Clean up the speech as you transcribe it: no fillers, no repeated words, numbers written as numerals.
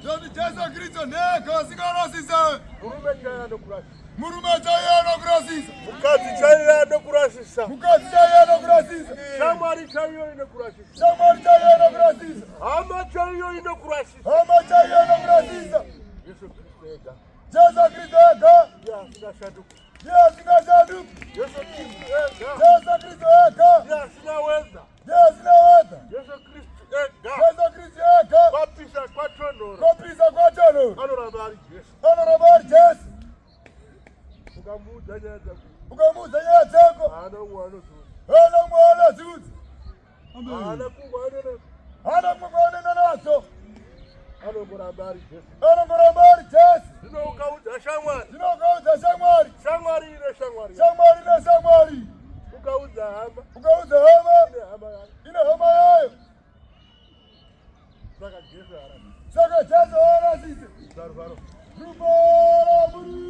Jodi Jesu Kristo neko singarasisa. Murume chayano kurasisa. Mukati chayano kurasisa. Mukati chayano kurasisa. Shamari chayano kurasisa. Shamari chayano kurasisa. Hama chayano kurasisa. Hama chayano kurasisa. Yesu Kristo ega. Jesu Kristo ega. Ya sinashaduka. Ya sinashaduka. Yesu Kristo ega. Yesu Kristo ega. Ya sinaweza. Ya sinaweza. Yesu Kristo ega. Yesu Kristo ega. Baptisa kwa tonoro. Baptisa kwa tonoro. Honorable Yesu. Honorable Yesu. Ukamuza nyateko. Ana mwana zuzi. Ana kumwana naso. Ano murambari Yesu. Ukauza shamwari. Shamwari ine shamwari. Ukauza hama. Ine hama yayo. Saka Yesu arasi. Rubara muri.